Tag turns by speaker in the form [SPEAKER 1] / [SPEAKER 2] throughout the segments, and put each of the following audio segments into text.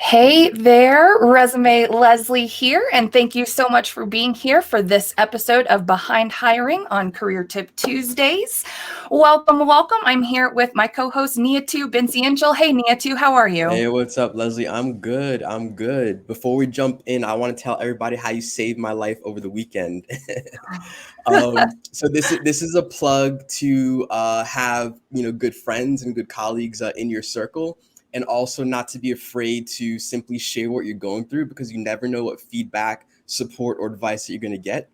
[SPEAKER 1] Hey there, Resume Lezlie here, and thank you so much for being here for this episode of Behind Hiring on Career Tip Tuesdays. Welcome, welcome. I'm here with my co-host Niatu Binciangel. Hey Niatu, how are you?
[SPEAKER 2] Hey, what's up, Leslie? I'm good. I'm good. Before we jump in, I want to tell everybody how you saved my life over the weekend. So this is a plug to have good friends and good colleagues in your circle, and also not to be afraid to simply share what you're going through because you never know what feedback, support, or advice that you're going to get.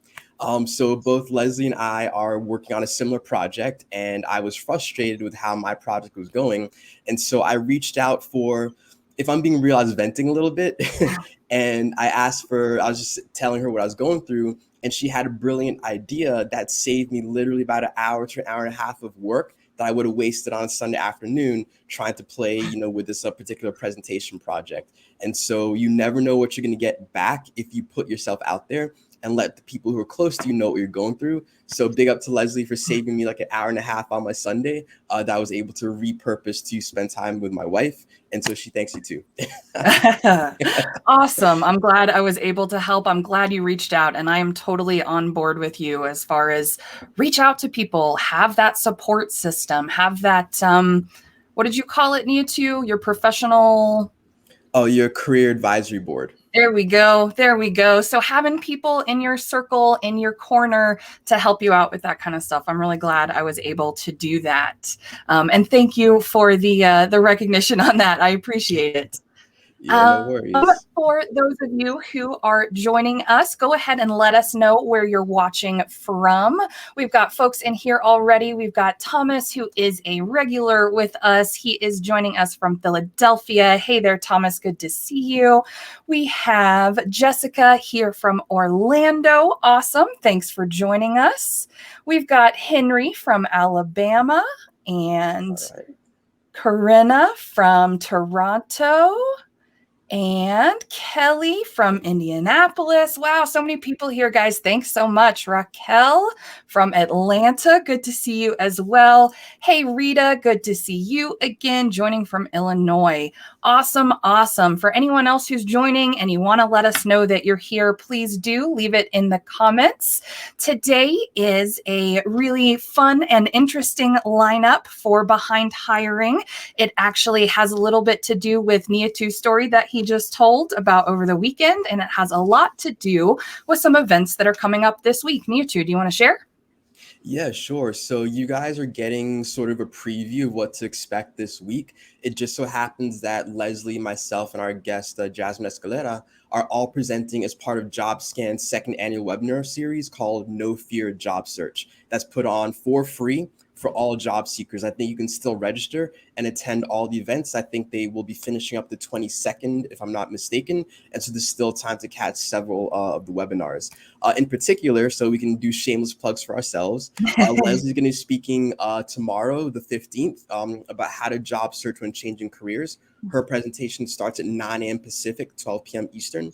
[SPEAKER 2] So both Leslie and I are working on a similar project, and I was frustrated with how my project was going. And so I reached out for, if I'm being real, I was venting a little bit. And I was just telling her what I was going through. And she had a brilliant idea that saved me literally about an hour to an hour and a half of work that I would have wasted on a Sunday afternoon trying to play, with this particular presentation project. And so you never know what you're going to get back if you put yourself out there and let the people who are close to you know what you're going through. So big up to Leslie for saving me like an hour and a half on my Sunday that I was able to repurpose to spend time with my wife. And so she thanks you too.
[SPEAKER 1] Awesome. I'm glad I was able to help. I'm glad you reached out, and I am totally on board with you as far as reach out to people, have that support system, have that, what did you call it, Niatu? Your professional...
[SPEAKER 2] Oh, your career advisory board.
[SPEAKER 1] There we go. There we go. So having people in your circle, in your corner to help you out with that kind of stuff. I'm really glad I was able to do that. And thank you for the recognition on that. I appreciate it.
[SPEAKER 2] Yeah, no worries.
[SPEAKER 1] For those of you who are joining us, go ahead and let us know where you're watching from. We've got folks in here already. We've got Thomas, who is a regular with us. He is joining us from Philadelphia. Hey there, Thomas. Good to see you. We have Jessica here from Orlando. Awesome. Thanks for joining us. We've got Henry from Alabama and Corinna from Toronto. And Kelly from Indianapolis. Wow, so many people here, guys. Thanks so much. Raquel from Atlanta. Good to see you as well. Hey, Rita, good to see you again, joining from Illinois. Awesome, awesome. For anyone else who's joining and you want to let us know that you're here, please do leave it in the comments. Today is a really fun and interesting lineup for Behind Hiring. It actually has a little bit to do with Niatu's story that he just told about over the weekend, and it has a lot to do with some events that are coming up this week. Niatu, do you want to share?
[SPEAKER 2] Yeah, sure. So you guys are getting sort of a preview of what to expect this week. It just so happens that Leslie, myself, and our guest, Jasmine Escalera, are all presenting as part of JobScan's second annual webinar series called No Fear Job Search. That's put on for free for all job seekers. I think you can still register and attend all the events. I think they will be finishing up the 22nd, if I'm not mistaken. And so there's still time to catch several of the webinars. In particular, so we can do shameless plugs for ourselves, Leslie's going to be speaking tomorrow, the 15th, about how to job search when changing careers. Her presentation starts at 9 a.m. Pacific, 12 p.m. Eastern.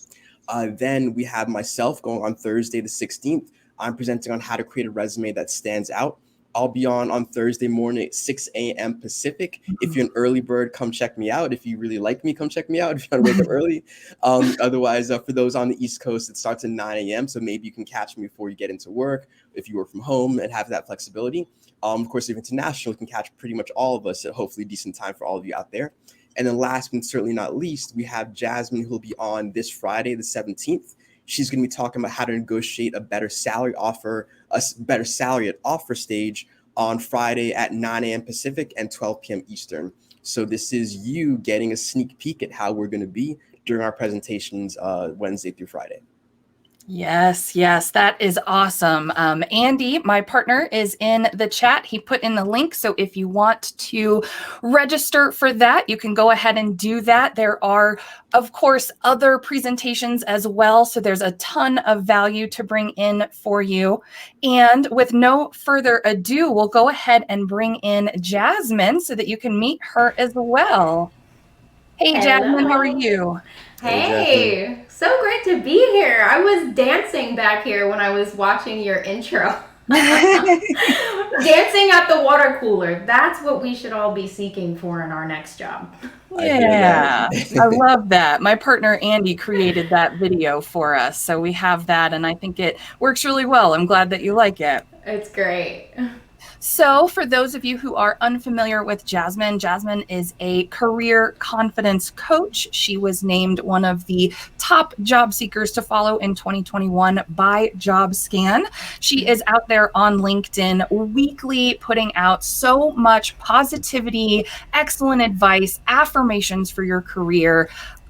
[SPEAKER 2] Then we have myself going on Thursday, the 16th. I'm presenting on how to create a resume that stands out. I'll be on Thursday morning at 6 a.m. Pacific. If you're an early bird, come check me out. If you really like me, come check me out if you want to wake up early. Otherwise, for those on the East Coast, it starts at 9 a.m. So maybe you can catch me before you get into work if you work from home and have that flexibility. Of course, if international, you can catch pretty much all of us at hopefully decent time for all of you out there. And then last but certainly not least, we have Jasmine, who will be on this Friday, the 17th. She's going to be talking about how to negotiate a better salary at offer stage on Friday at 9 a.m. Pacific and 12 p.m. Eastern. So this is you getting a sneak peek at how we're going to be during our presentations Wednesday through Friday.
[SPEAKER 1] Yes, yes, that is awesome. Andy, my partner, is in the chat. He put in the link. So if you want to register for that, you can go ahead and do that. There are, of course, other presentations as well. So there's a ton of value to bring in for you. And with no further ado, we'll go ahead and bring in Jasmine so that you can meet her as well. Hey, Jasmine, how are you?
[SPEAKER 3] Hey, so great to be here. I was dancing back here when I was watching your intro. Dancing at the water cooler. That's what we should all be seeking for in our next job.
[SPEAKER 2] I hear
[SPEAKER 1] Yeah, I
[SPEAKER 2] that.
[SPEAKER 1] love that. My partner Andy created that video for us, so we have that, and I think it works really well. I'm glad that you like it.
[SPEAKER 3] It's great.
[SPEAKER 1] So, for those of you who are unfamiliar with Jasmine, Jasmine is a career confidence coach. She was named one of the top job seekers to follow in 2021 by JobScan. She is out there on LinkedIn weekly, putting out so much positivity, excellent advice, affirmations for your career.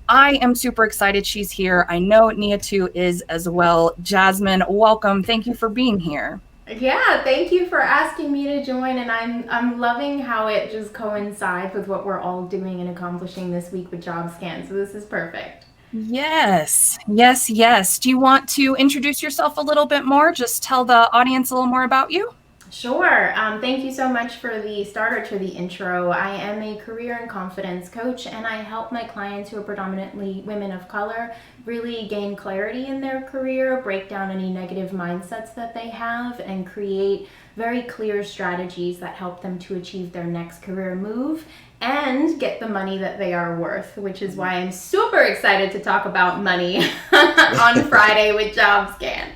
[SPEAKER 1] I am super excited she's here. I know Nia too is as well. Jasmine, welcome. Thank you for being here.
[SPEAKER 3] Yeah, thank you for asking me to join, and I'm loving how it just coincides with what we're all doing and accomplishing this week with JobScan. So this is perfect.
[SPEAKER 1] Yes, yes, yes. Do you want to introduce yourself a little bit more? Just tell the audience a little more about you.
[SPEAKER 3] Sure. Thank you so much for the starter to the intro. I am a career and confidence coach, and I help my clients who are predominantly women of color really gain clarity in their career, break down any negative mindsets that they have, and create very clear strategies that help them to achieve their next career move and get the money that they are worth, which is why I'm super excited to talk about money on Friday with JobScan.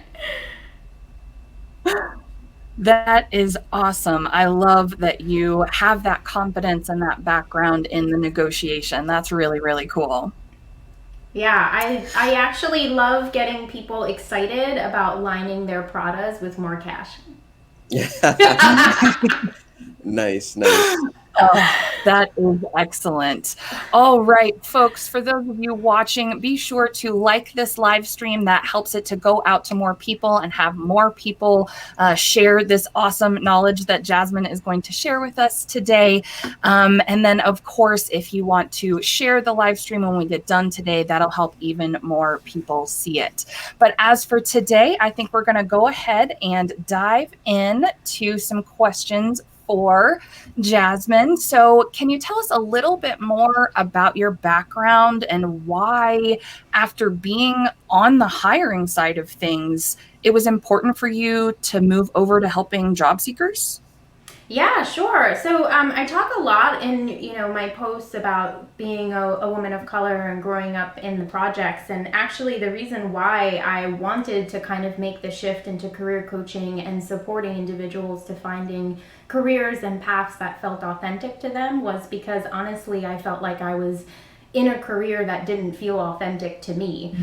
[SPEAKER 1] That is awesome. I love that you have that confidence and that background in the negotiation. That's really, really cool.
[SPEAKER 3] Yeah, I actually love getting people excited about lining their Pradas with more cash.
[SPEAKER 2] Nice, nice.
[SPEAKER 1] Oh, that is excellent. All right, folks, for those of you watching, be sure to like this live stream. That helps it to go out to more people and have more people share this awesome knowledge that Jasmine is going to share with us today. And then, of course, if you want to share the live stream when we get done today, that'll help even more people see it. But as for today, I think we're going to go ahead and dive in to some questions for Jasmine. So, can you tell us a little bit more about your background and why, after being on the hiring side of things, it was important for you to move over to helping job seekers?
[SPEAKER 3] Yeah, sure. So I talk a lot in my posts about being a woman of color and growing up in the projects. And actually, the reason why I wanted to kind of make the shift into career coaching and supporting individuals to finding careers and paths that felt authentic to them was because honestly, I felt like I was in a career that didn't feel authentic to me.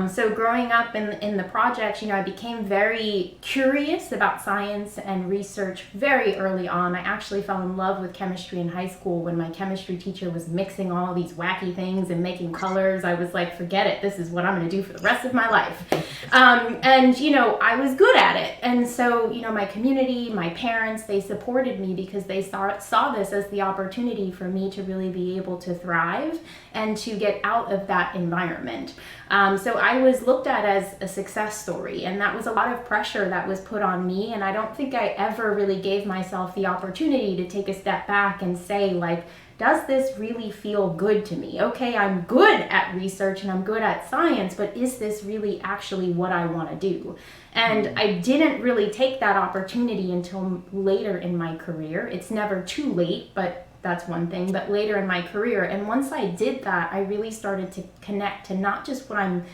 [SPEAKER 3] So growing up in the projects, I became very curious about science and research very early on. I actually fell in love with chemistry in high school when my chemistry teacher was mixing all these wacky things and making colors. I was like, forget it, this is what I'm going to do for the rest of my life. And I was good at it. And so, my community, my parents, they supported me because they saw this as the opportunity for me to really be able to thrive and to get out of that environment. So I was looked at as a success story, and that was a lot of pressure that was put on me, and I don't think I ever really gave myself the opportunity to take a step back and say, like, does this really feel good to me? Okay, I'm good at research and I'm good at science, but is this really actually what I want to do? And I didn't really take that opportunity until later in my career. It's never too late, but that's one thing, but later in my career. And once I did that, I really started to connect to not just what I'm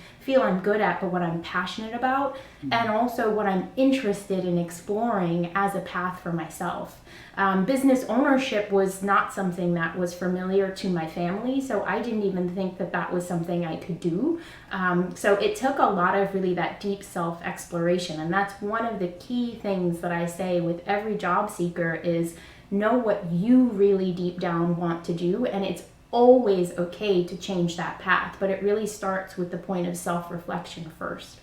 [SPEAKER 3] good at, but what I'm passionate about, and also what I'm interested in exploring as a path for myself. Business ownership was not something that was familiar to my family, so I didn't even think that that was something I could do. So it took a lot of really that deep self-exploration, and that's one of the key things that I say with every job seeker is know what you really deep down want to do, and it's always okay to change that path, but it really starts with the point of self-reflection first.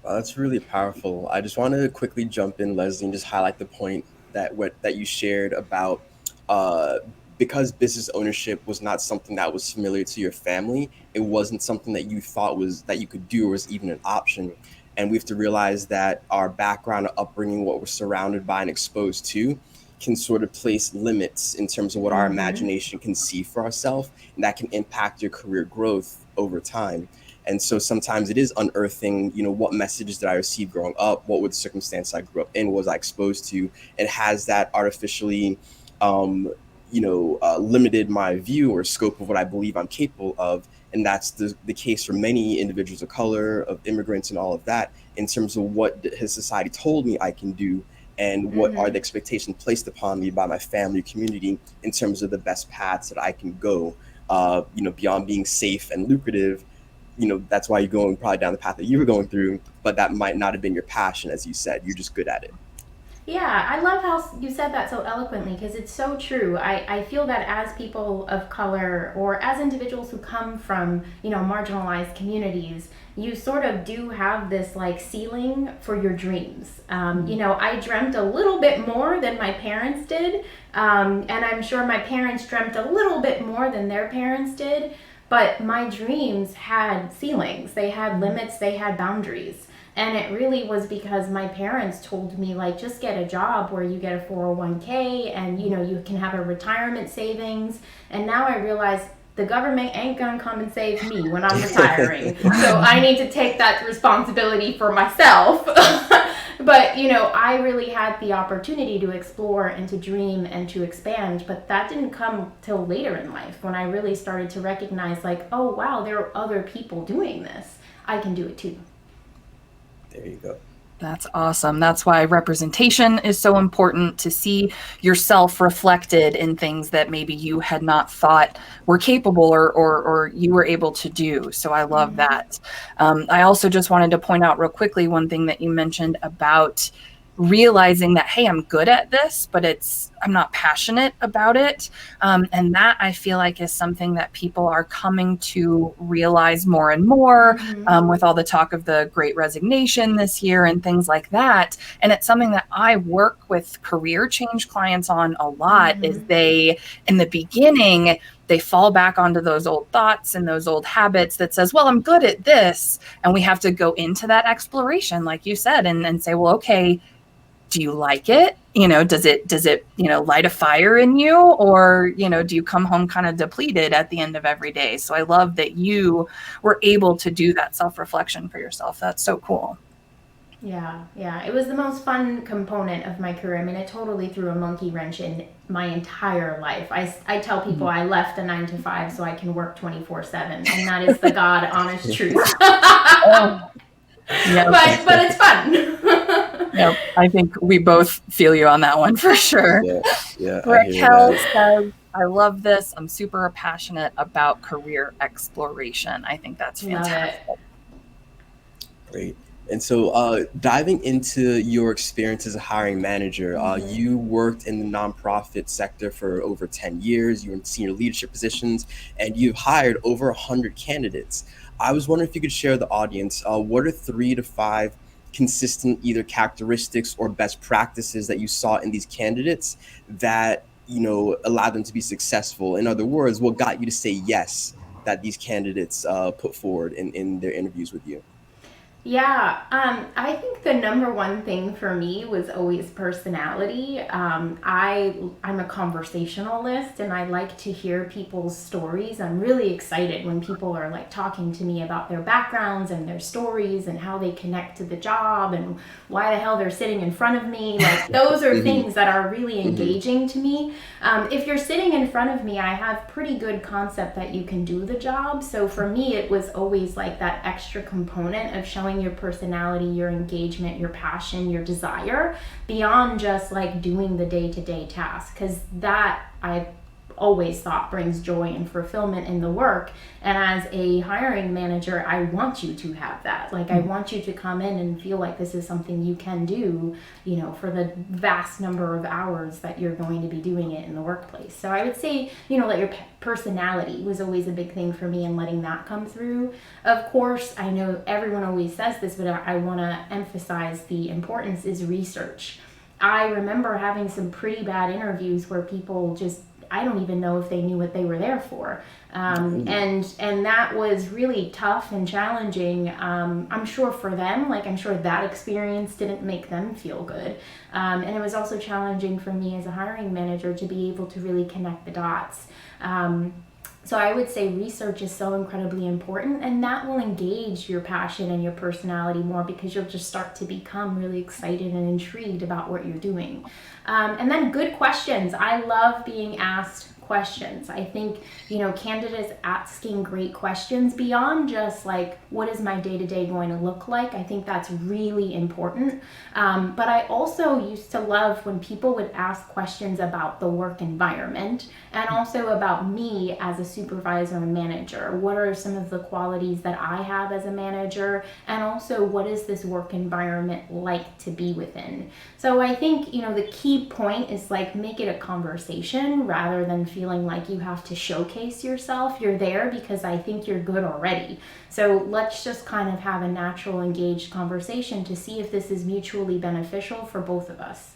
[SPEAKER 2] Wow, that's really powerful. I just wanted to quickly jump in, Lezlie, and just highlight the point that you shared about uh, because business ownership was not something that was familiar to your family. It wasn't something that you thought was that you could do or was even an option. And we have to realize that our background, our upbringing, what we're surrounded by and exposed to, can sort of place limits in terms of what our imagination can see for ourselves, and that can impact your career growth over time. And so sometimes it is unearthing, what messages did I receive growing up? What was the circumstance I grew up in? What was I exposed to? And has that artificially, limited my view or scope of what I believe I'm capable of? And that's the case for many individuals of color, of immigrants, and all of that, in terms of what has society told me I can do, and what are the expectations placed upon me by my family, community, in terms of the best paths that I can go, beyond being safe and lucrative. That's why you're going probably down the path that you were going through, but that might not have been your passion, as you said. You're just good at it.
[SPEAKER 3] Yeah, I love how you said that so eloquently, because it's so true. I feel that as people of color, or as individuals who come from, marginalized communities, you sort of do have this like ceiling for your dreams. I dreamt a little bit more than my parents did. And I'm sure my parents dreamt a little bit more than their parents did. But my dreams had ceilings, they had limits, they had boundaries. And it really was because my parents told me, like, just get a job where you get a 401k and, you can have a retirement savings. And now I realize the government ain't gonna come and save me when I'm retiring. So I need to take that responsibility for myself. But, I really had the opportunity to explore and to dream and to expand, but that didn't come till later in life, when I really started to recognize, like, oh, wow, there are other people doing this. I can do it too.
[SPEAKER 2] There you go.
[SPEAKER 1] That's awesome. That's why representation is so important, to see yourself reflected in things that maybe you had not thought were capable or you were able to do. So I love that. I also just wanted to point out real quickly one thing that you mentioned about realizing that, hey, I'm good at this, but I'm not passionate about it. And that, I feel like, is something that people are coming to realize more and more, with all the talk of the Great Resignation this year and things like that. And it's something that I work with career change clients on a lot, is they, in the beginning, they fall back onto those old thoughts and those old habits that says, well, I'm good at this. And we have to go into that exploration, like you said, and say, well, okay, do you like it? Does it, light a fire in you? Or, do you come home kind of depleted at the end of every day? So I love that you were able to do that self-reflection for yourself. That's so cool.
[SPEAKER 3] Yeah. It was the most fun component of my career. I mean, it totally threw a monkey wrench in my entire life. I tell people I left a 9-to-5 so I can work 24/7, and that is the God honest truth.
[SPEAKER 1] Yep.
[SPEAKER 3] But it's fun.
[SPEAKER 1] Yep. I think we both feel you on that one for sure.
[SPEAKER 2] Yeah.
[SPEAKER 1] Raquel says, I love this. I'm super passionate about career exploration. I think that's fantastic.
[SPEAKER 2] Great. And so diving into your experience as a hiring manager, you worked in the nonprofit sector for over 10 years. You were in senior leadership positions, and you've hired over 100 candidates. I was wondering if you could share with the audience, what are 3 to 5 consistent either characteristics or best practices that you saw in these candidates that, allowed them to be successful? In other words, what got you to say yes that these candidates put forward in their interviews with you?
[SPEAKER 3] Yeah, I think the number one thing for me was always personality. I'm a conversationalist, and I like to hear people's stories. I'm really excited when people are like talking to me about their backgrounds and their stories and how they connect to the job and why the hell they're sitting in front of me. Like, those are things that are really engaging to me. If you're sitting in front of me, I have pretty good concept that you can do the job. So for me, it was always like that extra component of showing your personality, your engagement, your passion, your desire, beyond just like doing the day-to-day task, because that I always thought brings joy and fulfillment in the work. And as a hiring manager, I want you to have that. Like, I want you to come in and feel like this is something you can do, for the vast number of hours that you're going to be doing it in the workplace. So I would say, that your personality was always a big thing for me, and letting that come through. Of course, I know everyone always says this, but I want to emphasize the importance is research. I remember having some pretty bad interviews where people just, I don't even know if they knew what they were there for. And that was really tough and challenging. I'm sure for them, I'm sure that experience didn't make them feel good. And it was also challenging for me as a hiring manager to be able to really connect the dots. So I would say research is so incredibly important, and that will engage your passion and your personality more because you'll just start to become really excited and intrigued about what you're doing. And then good questions. I love being asked questions. I think, candidates asking great questions beyond just like, what is my day to day going to look like? I think that's really important. But I also used to love when people would ask questions about the work environment and also about me as a supervisor and manager. What are some of the qualities that I have as a manager? And also, what is this work environment like to be within? So I think, the key point is like make it a conversation rather than feeling like you have to showcase yourself. You're there because I think you're good already. So let's just kind of have a natural, engaged conversation to see if this is mutually beneficial for both of us.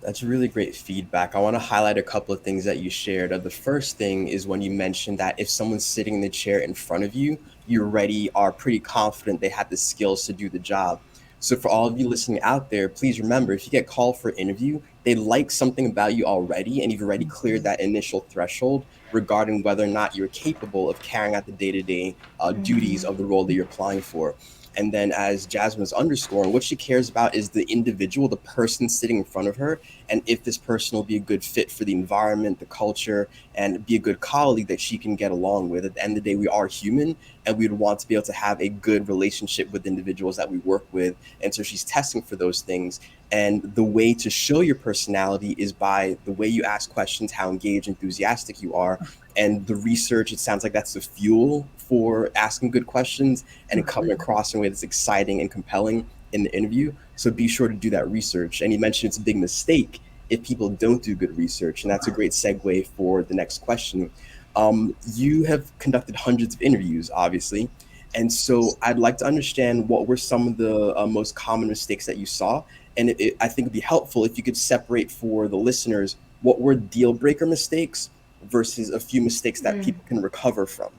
[SPEAKER 2] That's really great feedback. I want to highlight a couple of things that you shared. The first thing is when you mentioned that if someone's sitting in the chair in front of you, you already are pretty confident they have the skills to do the job. So for all of you listening out there, please remember, if you get called for an interview, they like something about you already, and you've already cleared that initial threshold regarding whether or not you're capable of carrying out the day-to-day duties of the role that you're applying for. And then, as Jasmine was underscoring, what she cares about is the individual, the person sitting in front of her, and if this person will be a good fit for the environment, the culture, and be a good colleague that she can get along with. At the end of the day, we are human, and we'd want to be able to have a good relationship with individuals that we work with. And so she's testing for those things. And the way to show your personality is by the way you ask questions, how engaged, enthusiastic you are. And the research, it sounds like that's the fuel for asking good questions and coming across in a way that's exciting and compelling in the interview. So be sure to do that research. And you mentioned it's a big mistake if people don't do good research. And that's a great segue for the next question. You have conducted hundreds of interviews, obviously. And so I'd like to understand what were some of the most common mistakes that you saw. And I think it'd be helpful if you could separate for the listeners what were deal breaker mistakes versus a few mistakes that people can recover from.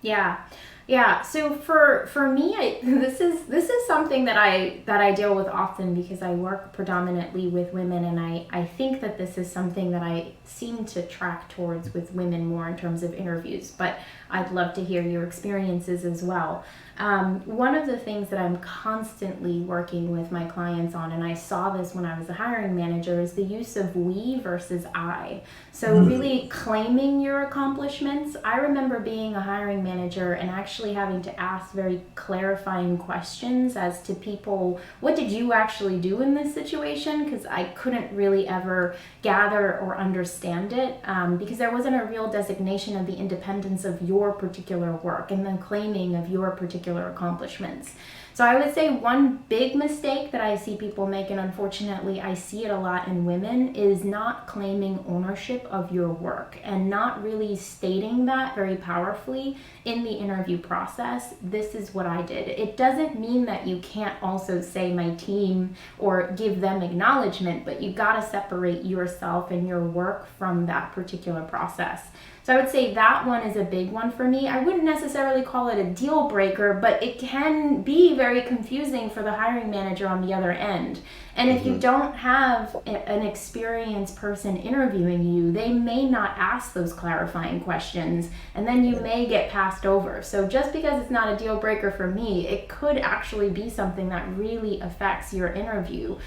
[SPEAKER 3] Yeah. So for me, this is something that I deal with often because I work predominantly with women, and I think that this is something that I seem to track towards with women more in terms of interviews. But I'd love to hear your experiences as well. One of the things that I'm constantly working with my clients on, and I saw this when I was a hiring manager, is the use of we versus I. So really claiming your accomplishments. I remember being a hiring manager and actually having to ask very clarifying questions as to people, what did you actually do in this situation? Because I couldn't really ever gather or understand it because there wasn't a real designation of the independence of your particular work and the claiming of your particular accomplishments. So I would say one big mistake that I see people make, and unfortunately I see it a lot in women, is not claiming ownership of your work and not really stating that very powerfully in the interview process. This is what I did. It doesn't mean that you can't also say my team or give them acknowledgement, but you gotta separate yourself and your work from that particular process. So I would say that one is a big one for me. I wouldn't necessarily call it a deal breaker, but it can be very confusing for the hiring manager on the other end. And if you don't have an experienced person interviewing you, they may not ask those clarifying questions, and then you may get passed over. So just because it's not a deal breaker for me, it could actually be something that really affects your interview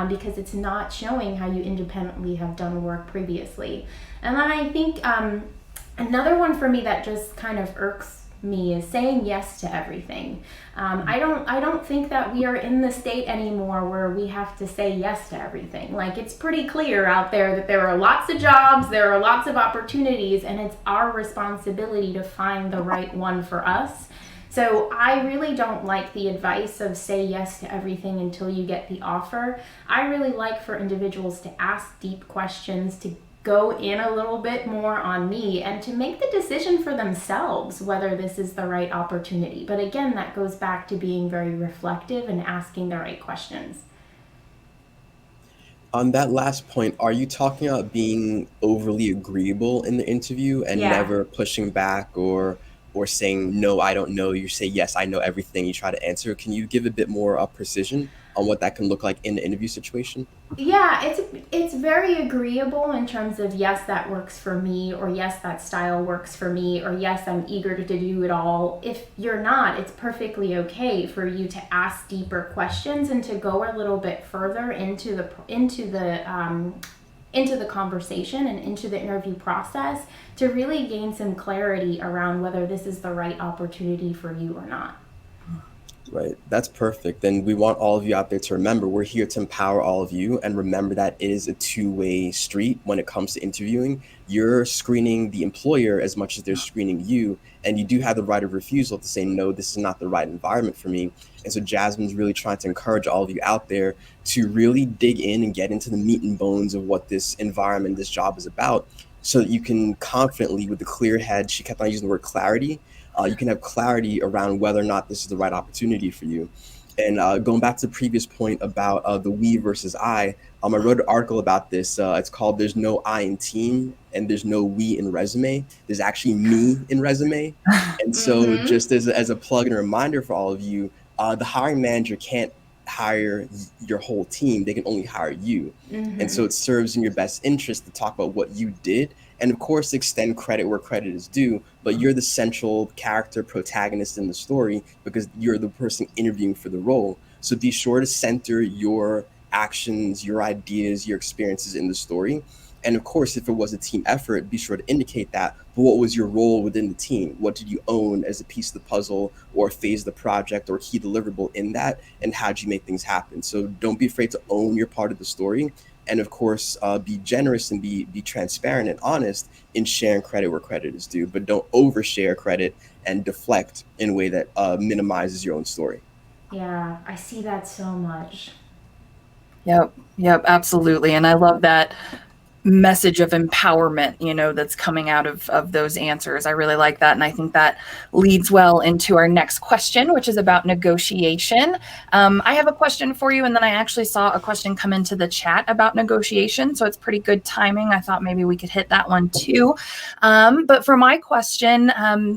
[SPEAKER 3] because it's not showing how you independently have done work previously. And then I think another one for me that just kind of irks me is saying yes to everything. I don't think that we are in the state anymore where we have to say yes to everything. Like, it's pretty clear out there that there are lots of jobs, there are lots of opportunities, and it's our responsibility to find the right one for us. So I really don't like the advice of say yes to everything until you get the offer. I really like for individuals to ask deep questions, to go in a little bit more on me, and to make the decision for themselves whether this is the right opportunity. But again, that goes back to being very reflective and asking the right questions.
[SPEAKER 2] On that last point, are you talking about being overly agreeable in the interview and
[SPEAKER 3] Yeah.
[SPEAKER 2] never pushing back or or saying, no, I don't know. You say, yes, I know everything. You try to answer. Can you give a bit more precision on what that can look like in the interview situation?
[SPEAKER 3] Yeah, it's very agreeable in terms of yes, that works for me, or yes, that style works for me, or yes, I'm eager to do it all. If you're not, it's perfectly okay for you to ask deeper questions and to go a little bit further into the conversation and into the interview process to really gain some clarity around whether this is the right opportunity for you or not.
[SPEAKER 2] Right. That's perfect. And we want all of you out there to remember we're here to empower all of you, and remember that it is a two-way street when it comes to interviewing. You're screening the employer as much as they're screening you, and you do have the right of refusal to say, no, this is not the right environment for me. And so Jasmine's really trying to encourage all of you out there to really dig in and get into the meat and bones of what this environment, this job is about, so that you can confidently, with a clear head, she kept on using the word clarity, you can have clarity around whether or not this is the right opportunity for you. And going back to the previous point about the we versus I wrote an article about this. It's called "There's no I in team and there's no we in resume. There's actually me in resume." And so, just as a plug and a reminder for all of you, the hiring manager can't hire your whole team. They can only hire you. And so it serves in your best interest to talk about what you did, and of course extend credit where credit is due, but you're the central character protagonist in the story because you're the person interviewing for the role. So be sure to center your actions, your ideas, your experiences in the story. And of course, if it was a team effort, be sure to indicate that. But what was your role within the team? What did you own as a piece of the puzzle or a phase of the project or key deliverable in that? And how did you make things happen? So don't be afraid to own your part of the story. And of course, be generous and be transparent and honest in sharing credit where credit is due. But don't overshare credit and deflect in a way that minimizes your own story.
[SPEAKER 3] Yeah, I see that so much.
[SPEAKER 1] Yep, absolutely. And I love that message of empowerment, that's coming out of those answers. I really like that. And I think that leads well into our next question, which is about negotiation. I have a question for you. And then I actually saw a question come into the chat about negotiation. So it's pretty good timing. I thought maybe we could hit that one too. But for my question,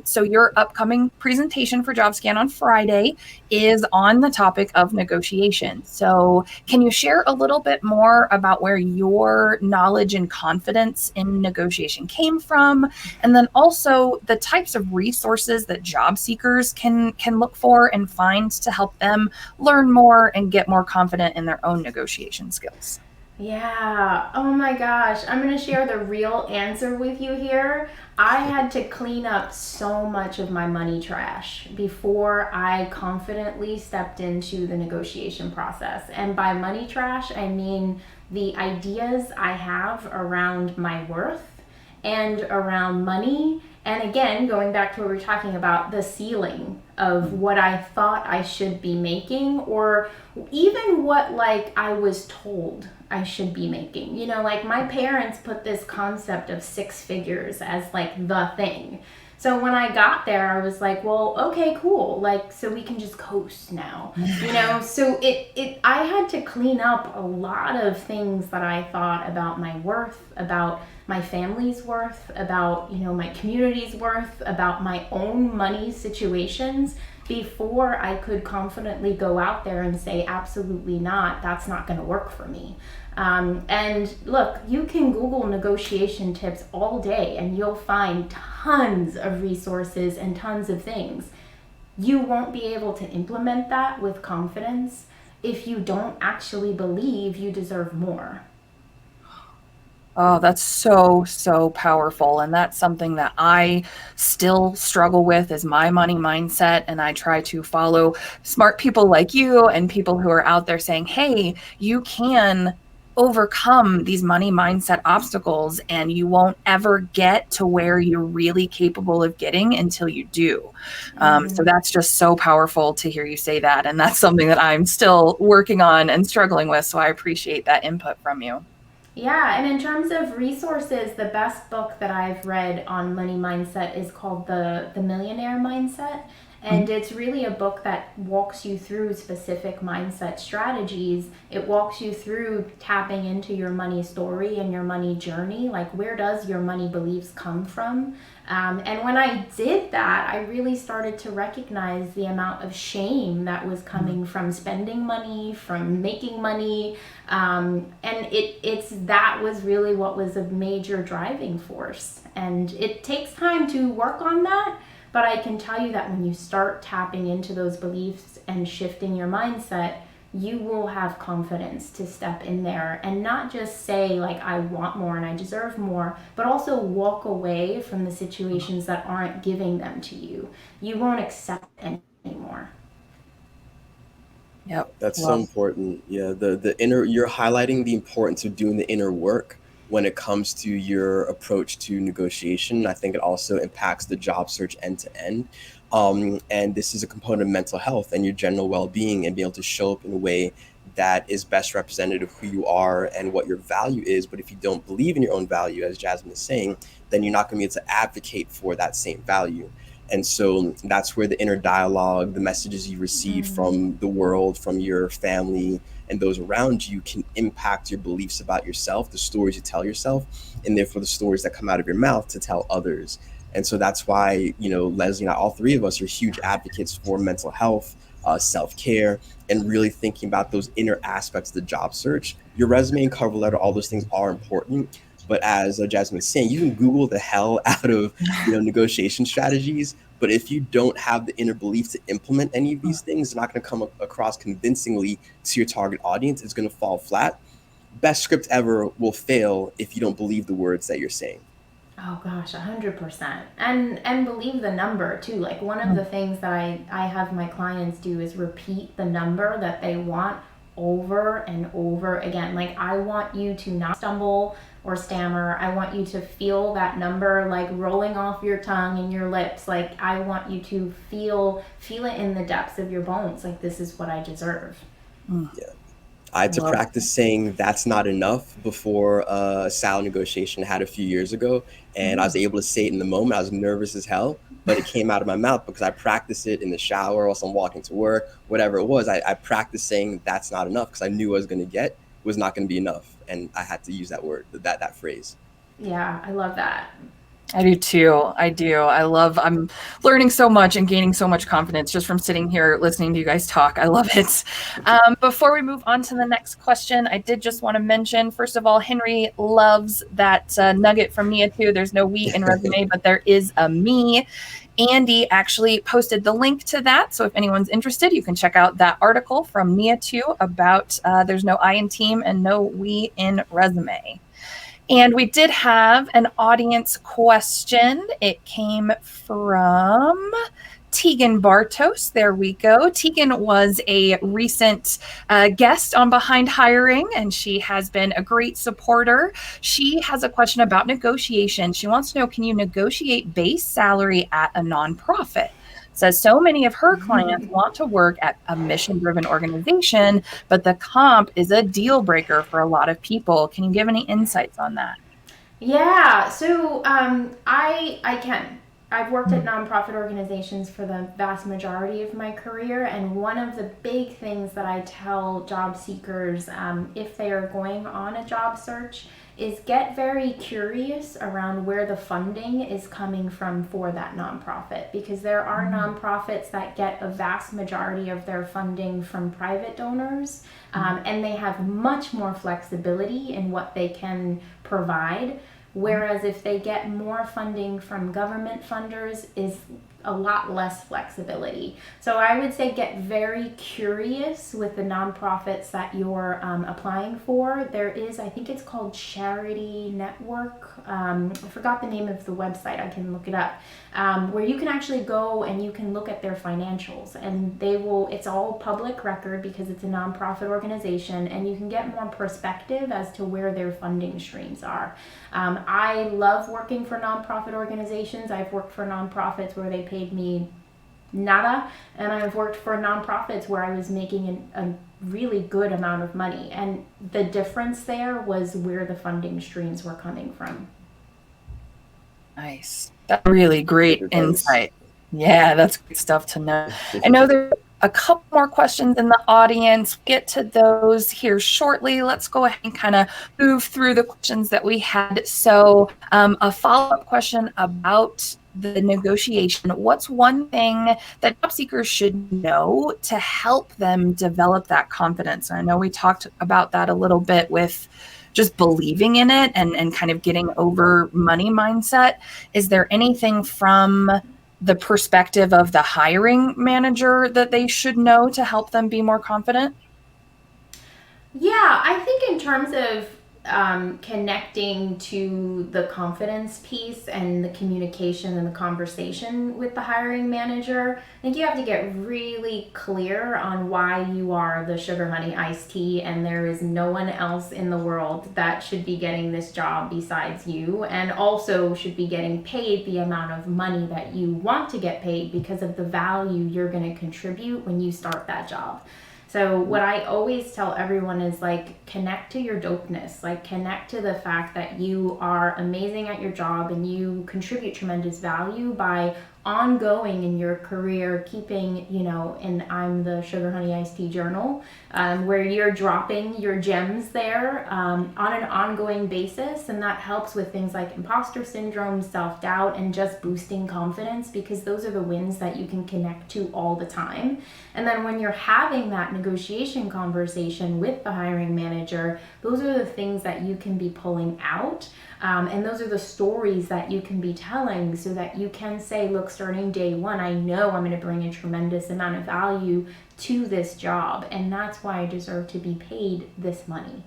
[SPEAKER 1] so your upcoming presentation for JobScan on Friday is on the topic of negotiation. So can you share a little bit more about where your knowledge and confidence in negotiation came from, and then also the types of resources that job seekers can look for and find to help them learn more and get more confident in their own negotiation skills?
[SPEAKER 3] Yeah. Oh my gosh. I'm going to share the real answer with you here. I had to clean up so much of my money trash before I confidently stepped into the negotiation process. And by money trash, I mean the ideas I have around my worth and around money. And again, going back to what we were talking about, the ceiling of what I thought I should be making, or even what I was told I should be making. Like my parents put this concept of six figures as the thing. So when I got there, I was like, well, okay, cool. So we can just coast now, So I had to clean up a lot of things that I thought about my worth, about my family's worth, about, my community's worth, about my own money situations before I could confidently go out there and say, absolutely not, that's not going to work for me. And look, you can Google negotiation tips all day and you'll find tons of resources and tons of things. You won't be able to implement that with confidence if you don't actually believe you deserve more.
[SPEAKER 1] Oh, that's so, so powerful. And that's something that I still struggle with is my money mindset. And I try to follow smart people like you and people who are out there saying, hey, you can overcome these money mindset obstacles and you won't ever get to where you're really capable of getting until you do. So that's just so powerful to hear you say that. And that's something that I'm still working on and struggling with. So I appreciate that input from you.
[SPEAKER 3] Yeah, and in terms of resources, the best book that I've read on money mindset is called The Millionaire Mindset. And it's really a book that walks you through specific mindset strategies. It walks you through tapping into your money story and your money journey. Like, where does your money beliefs come from? And when I did that, I really started to recognize the amount of shame that was coming from spending money, from making money. And that was really what was a major driving force. And it takes time to work on that. But I can tell you that when you start tapping into those beliefs and shifting your mindset, you will have confidence to step in there and not just say, like, I want more and I deserve more, but also walk away from the situations that aren't giving them to you. You won't accept it anymore.
[SPEAKER 1] Yep.
[SPEAKER 2] That's so important. Yeah, the inner, you're highlighting the importance of doing the inner work when it comes to your approach to negotiation. I think it also impacts the job search end to end. And this is a component of mental health and your general well-being, and being able to show up in a way that is best representative of who you are and what your value is. But if you don't believe in your own value, as Jasmine is saying, then you're not going to be able to advocate for that same value. And so that's where the inner dialogue, the messages you receive from the world, from your family and those around you, can impact your beliefs about yourself, the stories you tell yourself, and therefore the stories that come out of your mouth to tell others. And so that's why, Lezlie and I, all three of us, are huge advocates for mental health, self-care, and really thinking about those inner aspects of the job search. Your resume and cover letter, all those things are important. But as Jasmine is saying, you can Google the hell out of negotiation strategies. But if you don't have the inner belief to implement any of these things, it's not going to come across convincingly to your target audience. It's going to fall flat. Best script ever will fail if you don't believe the words that you're saying.
[SPEAKER 3] Oh gosh, 100%. And believe the number too. Like, one of the things that I have my clients do is repeat the number that they want over and over again. Like, I want you to not stumble or stammer. I want you to feel that number like rolling off your tongue and your lips. Like, I want you to feel it in the depths of your bones. Like, this is what I deserve.
[SPEAKER 2] Yeah. I had to practice saying that's not enough before a salary negotiation I had a few years ago. And I was able to say it in the moment. I was nervous as hell, but it came out of my mouth because I practiced it in the shower whilst I'm walking to work, whatever it was. I practiced saying that's not enough because I knew what I was going to get was not going to be enough. And I had to use that word, that phrase.
[SPEAKER 3] Yeah, I love that.
[SPEAKER 1] I do too. I'm learning so much and gaining so much confidence just from sitting here listening to you guys talk. I love it. Before we move on to the next question, I did just want to mention, first of all, Henry loves that nugget from Nia too. There's no we in resume, but there is a me. Andy actually posted the link to that. So if anyone's interested, you can check out that article from Nia too about there's no I in team and no we in resume. And we did have an audience question. It came from Tegan Bartos. There we go. Tegan was a recent guest on Behind Hiring, and she has been a great supporter. She has a question about negotiation. She wants to know, can you negotiate base salary at a nonprofit? Says so many of her clients want to work at a mission-driven organization, but the comp is a deal breaker for a lot of people. Can you give any insights on that?
[SPEAKER 3] Yeah, so I can. I've worked at nonprofit organizations for the vast majority of my career, and one of the big things that I tell job seekers if they are going on a job search is get very curious around where the funding is coming from for that nonprofit, because there are nonprofits that get a vast majority of their funding from private donors, and they have much more flexibility in what they can provide. Whereas if they get more funding from government funders, is a lot less flexibility. So I would say get very curious with the nonprofits that you're applying for. There is, I think it's called Charity Network. I forgot the name of the website. I can look it up. Where you can actually go and you can look at their financials, and it's all public record because it's a nonprofit organization, and you can get more perspective as to where their funding streams are. I love working for nonprofit organizations. I've worked for nonprofits where they paid me nada, and I've worked for nonprofits where I was making a really good amount of money, and the difference there was where the funding streams were coming from.
[SPEAKER 1] Nice. That's really great insight. Yeah, that's great stuff to know. I know there's a couple more questions in the audience. Get to those here shortly. Let's go ahead and kind of move through the questions that we had. So a follow-up question about the negotiation. What's one thing that job seekers should know to help them develop that confidence? And I know we talked about that a little bit with just believing in it and kind of getting over money mindset. Is there anything from the perspective of the hiring manager that they should know to help them be more confident?
[SPEAKER 3] Yeah, I think in terms of connecting to the confidence piece and the communication and the conversation with the hiring manager, I think you have to get really clear on why you are the sugar honey iced tea and there is no one else in the world that should be getting this job besides you, and also should be getting paid the amount of money that you want to get paid because of the value you're going to contribute when you start that job. So what I always tell everyone is like, connect to your dopeness, like connect to the fact that you are amazing at your job and you contribute tremendous value by ongoing in your career, keeping, in I'm the Sugar Honey Iced Tea Journal, where you're dropping your gems there on an ongoing basis. And that helps with things like imposter syndrome, self-doubt, and just boosting confidence, because those are the wins that you can connect to all the time. And then when you're having that negotiation conversation with the hiring manager, those are the things that you can be pulling out. And those are the stories that you can be telling so that you can say, look, starting day one, I know I'm going to bring a tremendous amount of value to this job. And that's why I deserve to be paid this money.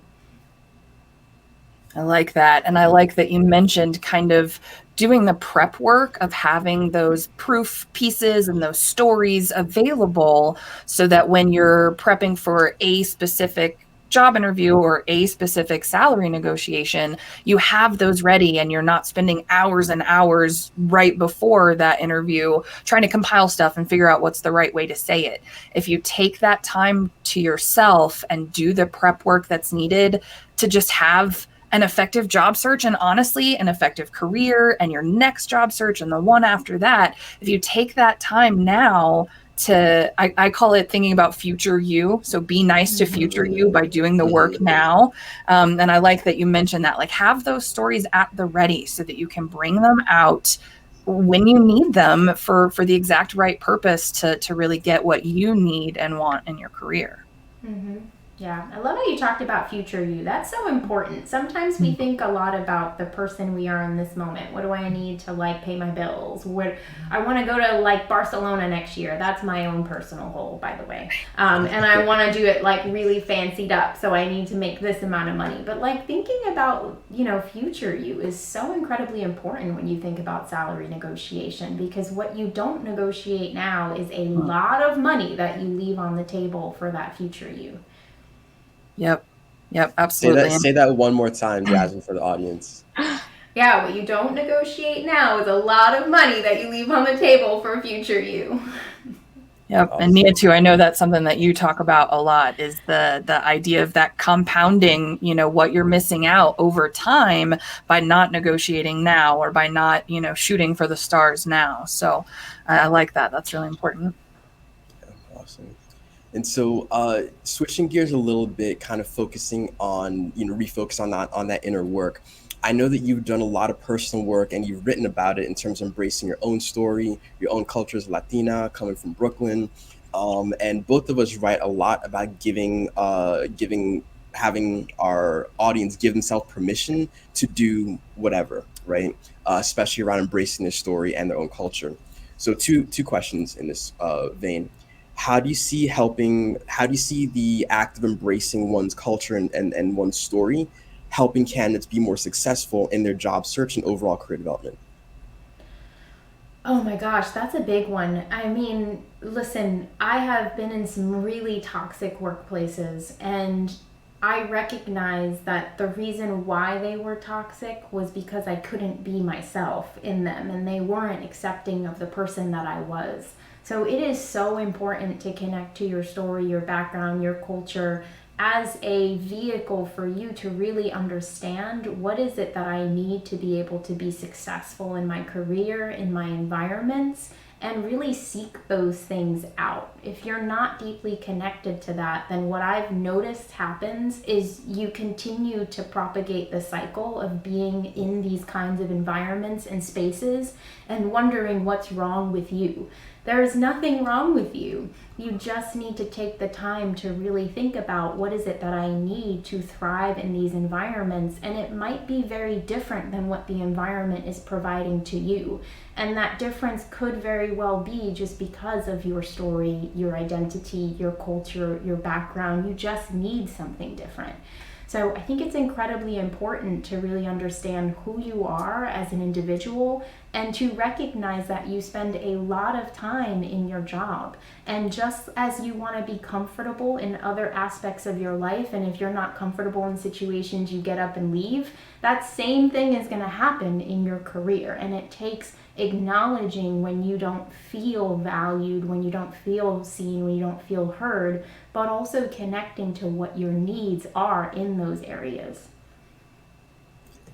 [SPEAKER 1] I like that. And I like that you mentioned kind of doing the prep work of having those proof pieces and those stories available so that when you're prepping for a specific job interview or a specific salary negotiation, you have those ready and you're not spending hours and hours right before that interview trying to compile stuff and figure out what's the right way to say it. If you take that time to yourself and do the prep work that's needed to just have an effective job search and honestly an effective career and your next job search and the one after that, if you take that time now to, I call it thinking about future you. So be nice to future you by doing the work now. And I like that you mentioned that, like, have those stories at the ready so that you can bring them out when you need them for the exact right purpose to really get what you need and want in your career.
[SPEAKER 3] Mm-hmm. Yeah, I love how you talked about future you. That's so important. Sometimes we think a lot about the person we are in this moment. What do I need to pay my bills? What I want to go to Barcelona next year. That's my own personal goal, by the way. And I want to do it really fancied up. So I need to make this amount of money. But thinking about, future you is so incredibly important when you think about salary negotiation, because what you don't negotiate now is a lot of money that you leave on the table for that future you.
[SPEAKER 1] Yep, absolutely.
[SPEAKER 2] Say that one more time, Jasmine, for the audience.
[SPEAKER 3] Yeah, what you don't negotiate now is a lot of money that you leave on the table for future you.
[SPEAKER 1] Yep, awesome. And Mia too, I know that's something that you talk about a lot, is the idea of that compounding, what you're missing out over time by not negotiating now or by not, shooting for the stars now. So I like that. That's really important.
[SPEAKER 2] Yeah, awesome. And so switching gears a little bit, kind of focusing on, refocus on that inner work. I know that you've done a lot of personal work and you've written about it in terms of embracing your own story, your own culture as Latina, coming from Brooklyn. And both of us write a lot about having our audience give themselves permission to do whatever, right? Especially around embracing their story and their own culture. So two questions in this vein. How do you see the act of embracing one's culture and one's story helping candidates be more successful in their job search and overall career development?
[SPEAKER 3] Oh my gosh, that's a big one. I mean, listen, I have been in some really toxic workplaces, and I recognize that the reason why they were toxic was because I couldn't be myself in them, and they weren't accepting of the person that I was. So it is so important to connect to your story, your background, your culture as a vehicle for you to really understand what is it that I need to be able to be successful in my career, in my environments, and really seek those things out. If you're not deeply connected to that, then what I've noticed happens is you continue to propagate the cycle of being in these kinds of environments and spaces and wondering what's wrong with you. There is nothing wrong with you. You just need to take the time to really think about what is it that I need to thrive in these environments, and it might be very different than what the environment is providing to you. And that difference could very well be just because of your story, your identity, your culture, your background. You just need something different. So I think it's incredibly important to really understand who you are as an individual and to recognize that you spend a lot of time in your job. And just as you want to be comfortable in other aspects of your life, and if you're not comfortable in situations, you get up and leave, that same thing is going to happen in your career. And it takes acknowledging when you don't feel valued, when you don't feel seen, when you don't feel heard, but also connecting to what your needs are in those areas.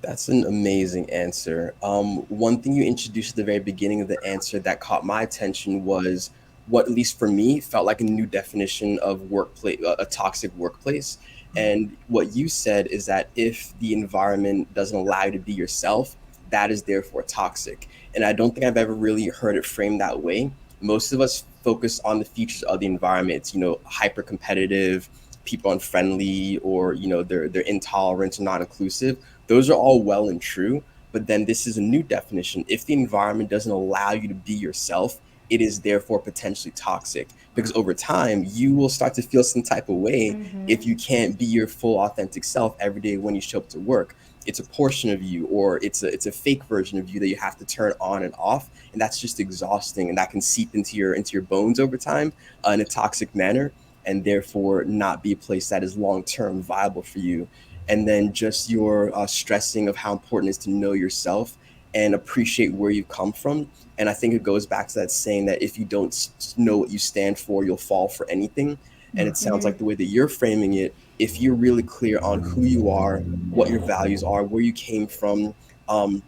[SPEAKER 2] That's an amazing answer. One thing you introduced at the very beginning of the answer that caught my attention was what, at least for me, felt like a new definition of workplace, a toxic workplace. And what you said is that if the environment doesn't allow you to be yourself, that is therefore toxic. And I don't think I've ever really heard it framed that way. Most of us focus on the features of the environment. It's, hyper competitive, people unfriendly, or they're intolerant or not inclusive. Those are all well and true, but then this is a new definition. If the environment doesn't allow you to be yourself, it is therefore potentially toxic, because over time you will start to feel some type of way if you can't be your full authentic self every day when you show up to work. It's a portion of you, or it's a fake version of you that you have to turn on and off, and that's just exhausting, and that can seep into your bones over time in a toxic manner, and therefore not be a place that is long-term viable for you. And then just your stressing of how important it is to know yourself and appreciate where you've come from. And I think it goes back to that saying that if you don't know what you stand for, you'll fall for anything. And it sounds like the way that you're framing it, if you're really clear on who you are, what your values are, where you came from, and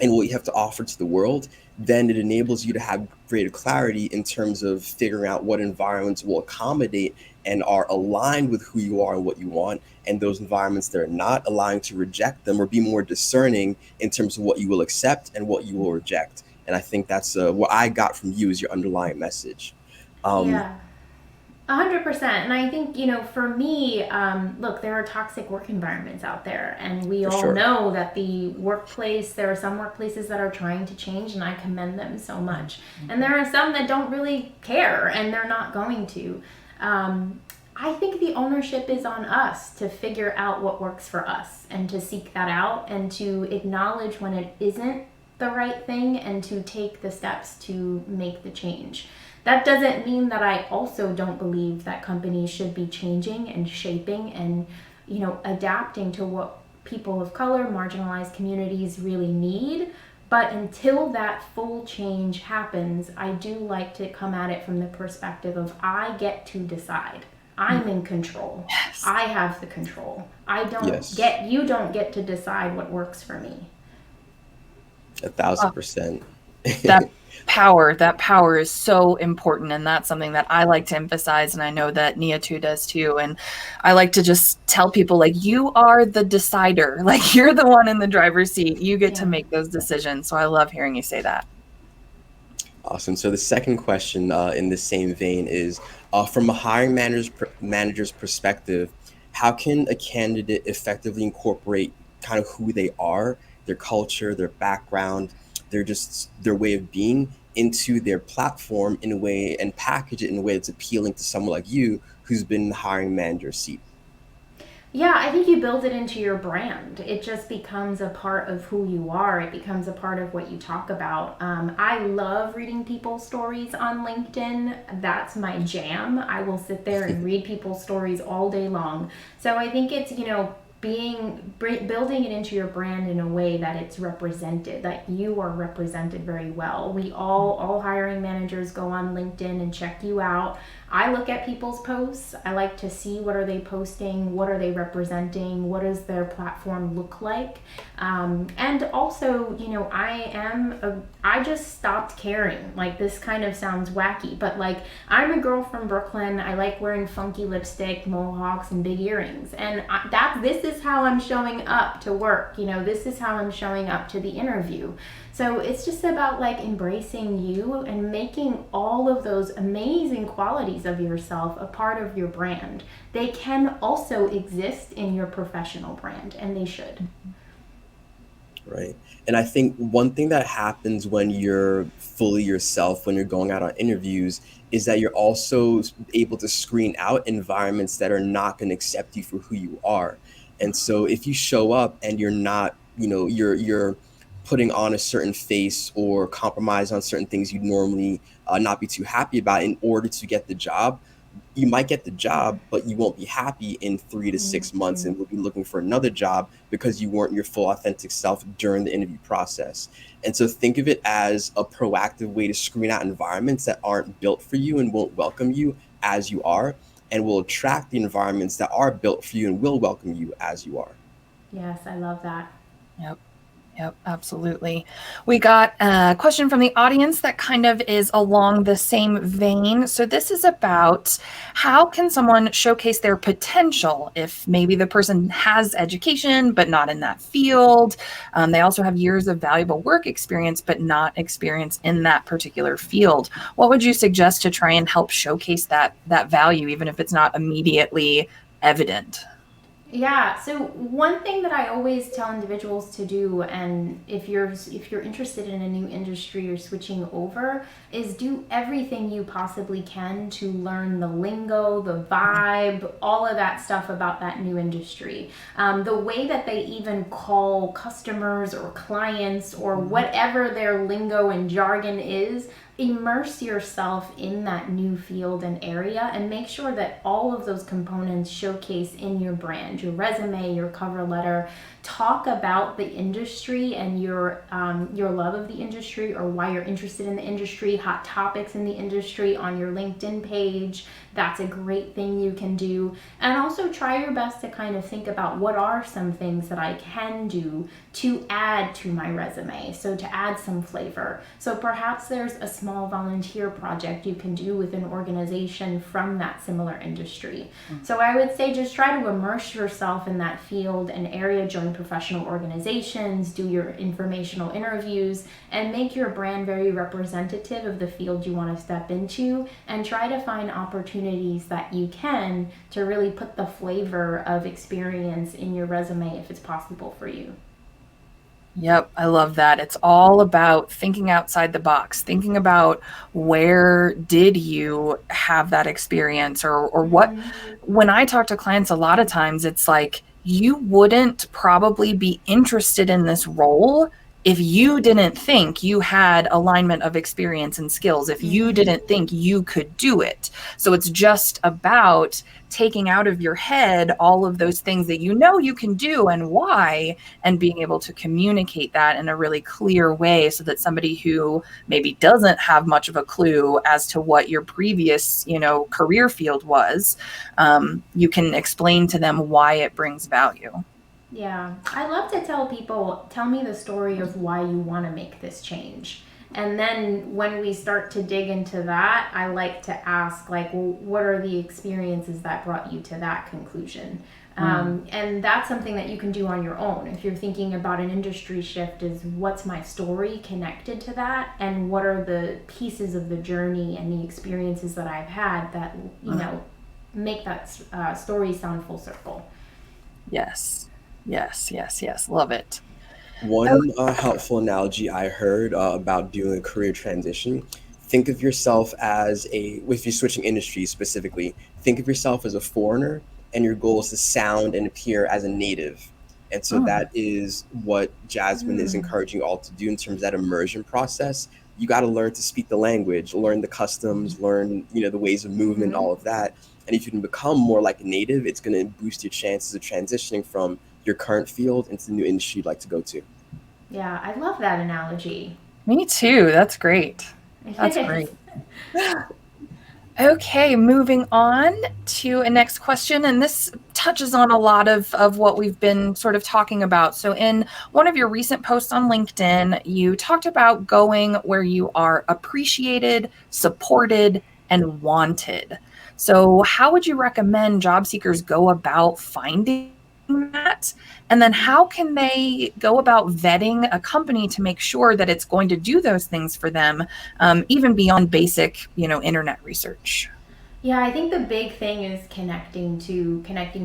[SPEAKER 2] what you have to offer to the world, then it enables you to have greater clarity in terms of figuring out what environments will accommodate and are aligned with who you are and what you want, and those environments that are not, allowing to reject them or be more discerning in terms of what you will accept and what you will reject. And I think that's what I got from you is your underlying message.
[SPEAKER 3] Yeah. 100%. And I think, for me, look, there are toxic work environments out there. And we
[SPEAKER 2] For
[SPEAKER 3] all
[SPEAKER 2] sure.
[SPEAKER 3] know that there are some workplaces that are trying to change, and I commend them so much. And there are some that don't really care, and they're not going to. I think the ownership is on us to figure out what works for us and to seek that out and to acknowledge when it isn't the right thing and to take the steps to make the change. That doesn't mean that I also don't believe that companies should be changing and shaping and, adapting to what people of color, marginalized communities really need. But until that full change happens, I do like to come at it from the perspective of I get to decide. I'm in control.
[SPEAKER 1] Yes.
[SPEAKER 3] I have the control.
[SPEAKER 2] Yes.
[SPEAKER 3] You don't get to decide what works for me.
[SPEAKER 2] 1,000%.
[SPEAKER 1] That power is so important, and that's something that I like to emphasize, and I know that Nia too does too. And I like to just tell people, like, you are the decider, like you're the one in the driver's seat, you get to make those decisions. So I love hearing you say that.
[SPEAKER 2] Awesome. So the second question in the same vein is, from a hiring manager's perspective, how can a candidate effectively incorporate kind of who they are, their culture, their background, their way of being into their platform in a way, and package it in a way that's appealing to someone like you who's been in the hiring manager seat?
[SPEAKER 3] Yeah, I think you build it into your brand. It just becomes a part of who you are. It becomes a part of what you talk about. I love reading people's stories on LinkedIn. That's my jam. I will sit there and read people's stories all day long. So I think it's, building it into your brand in a way that it's represented, that you are represented very well. All hiring managers go on LinkedIn and check you out. I look at people's posts. I like to see what are they posting, what are they representing, what does their platform look like, and also, I just stopped caring. Like, this kind of sounds wacky, but like, I'm a girl from Brooklyn. I like wearing funky lipstick, mohawks, and big earrings, and this is how I'm showing up to work. This is how I'm showing up to the interview. So it's just about like embracing you and making all of those amazing qualities of yourself a part of your brand. They can also exist in your professional brand, and they should.
[SPEAKER 2] Right. And I think one thing that happens when you're fully yourself, when you're going out on interviews, is that you're also able to screen out environments that are not going to accept you for who you are. And so if you show up and you're not, you're putting on a certain face or compromise on certain things you'd normally not be too happy about in order to get the job, you might get the job, but you won't be happy in 3 to 6 months and will be looking for another job because you weren't your full authentic self during the interview process. And so think of it as a proactive way to screen out environments that aren't built for you and won't welcome you as you are, and will attract the environments that are built for you and will welcome you as you are.
[SPEAKER 3] Yes, I love that.
[SPEAKER 1] Yep, absolutely. We got a question from the audience that kind of is along the same vein. So this is about how can someone showcase their potential if maybe the person has education, but not in that field. They also have years of valuable work experience, but not experience in that particular field. What would you suggest to try and help showcase that value, even if it's not immediately evident?
[SPEAKER 3] Yeah, so one thing that I always tell individuals to do, and if you're interested in a new industry or switching over, is do everything you possibly can to learn the lingo, the vibe, all of that stuff about that new industry. The way that they even call customers or clients or whatever their lingo and jargon is. Immerse yourself in that new field and area, and make sure that all of those components showcase in your brand, your resume, your cover letter. Talk about the industry and your love of the industry, or why you're interested in the industry, hot topics in the industry on your LinkedIn page. That's a great thing you can do. And also try your best to kind of think about what are some things that I can do to add to my resume, so to add some flavor. So perhaps there's a small volunteer project you can do with an organization from that similar industry. So I would say just try to immerse yourself in that field and area, join professional organizations, do your informational interviews, and make your brand very representative of the field you want to step into, and try to find opportunities that you can to really put the flavor of experience in your resume if it's possible for you.
[SPEAKER 1] Yep, I love that. It's all about thinking outside the box, thinking about where did you have that experience, or what. When I talk to clients, a lot of times it's like, you wouldn't probably be interested in this role if you didn't think you had alignment of experience and skills, if you didn't think you could do it. So it's just about taking out of your head all of those things that you can do and why, and being able to communicate that in a really clear way, so that somebody who maybe doesn't have much of a clue as to what your previous, career field was, you can explain to them why it brings value.
[SPEAKER 3] Yeah, I love to tell people, tell me the story of why you want to make this change. And then when we start to dig into that, I like to ask, like, well, what are the experiences that brought you to that conclusion? And that's something that you can do on your own. If you're thinking about an industry shift, is what's my story connected to that? And what are the pieces of the journey and the experiences that I've had that, make that story sound full circle?
[SPEAKER 1] Yes. Love it.
[SPEAKER 2] One helpful analogy I heard about doing a career transition: think of yourself as if you're switching industries specifically, think of yourself as a foreigner, and your goal is to sound and appear as a native. And so that is what Jasmine is encouraging you all to do in terms of that immersion process. You got to learn to speak the language, learn the customs, learn the ways of movement, all of that. And if you can become more like a native, it's going to boost your chances of transitioning from your current field into the new industry you'd like to go to.
[SPEAKER 3] Yeah, I love that analogy.
[SPEAKER 1] Me too. That's great. That's great. Okay, moving on to a next question. And this touches on a lot of what we've been sort of talking about. So in one of your recent posts on LinkedIn, you talked about going where you are appreciated, supported, and wanted. So how would you recommend job seekers go about finding that? And then how can they go about vetting a company to make sure that it's going to do those things for them, even beyond basic, internet research?
[SPEAKER 3] Yeah, I think the big thing is connecting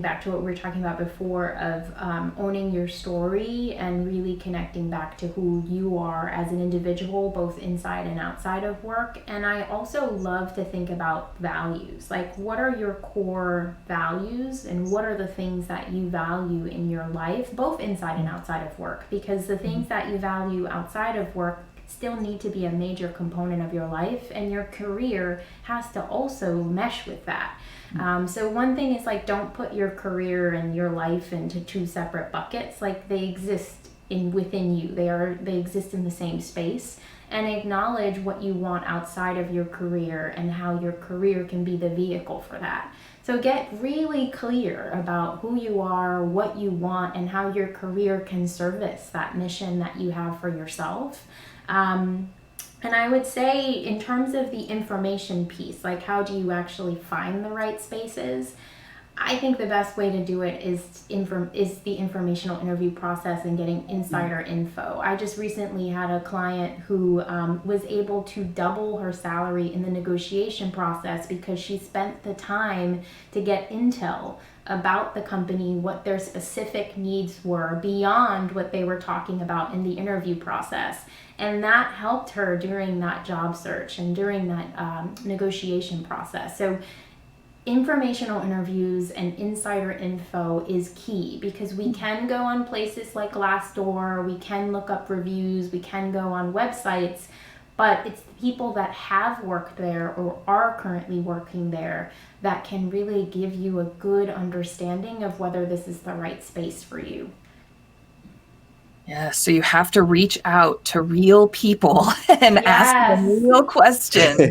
[SPEAKER 3] back to what we were talking about before of owning your story and really connecting back to who you are as an individual, both inside and outside of work. And I also love to think about values. Like, what are your core values and what are the things that you value in your life, both inside and outside of work? Because the things that you value outside of work still need to be a major component of your life, and your career has to also mesh with that. So one thing is, like, don't put your career and your life into two separate buckets. Like, they exist within you. They exist in the same space, and acknowledge what you want outside of your career and how your career can be the vehicle for that. So get really clear about who you are, what you want, and how your career can service that mission that you have for yourself. And I would say, in terms of the information piece, like, how do you actually find the right spaces? I think the best way to do it is the informational interview process and getting insider info. I just recently had a client who was able to double her salary in the negotiation process because she spent the time to get intel about the company, what their specific needs were beyond what they were talking about in the interview process. And that helped her during that job search and during that negotiation process. So informational interviews and insider info is key, because we can go on places like Glassdoor, we can look up reviews, we can go on websites, but it's people that have worked there or are currently working there that can really give you a good understanding of whether this is the right space for you.
[SPEAKER 1] Yeah, so you have to reach out to real people and ask them real questions.
[SPEAKER 3] I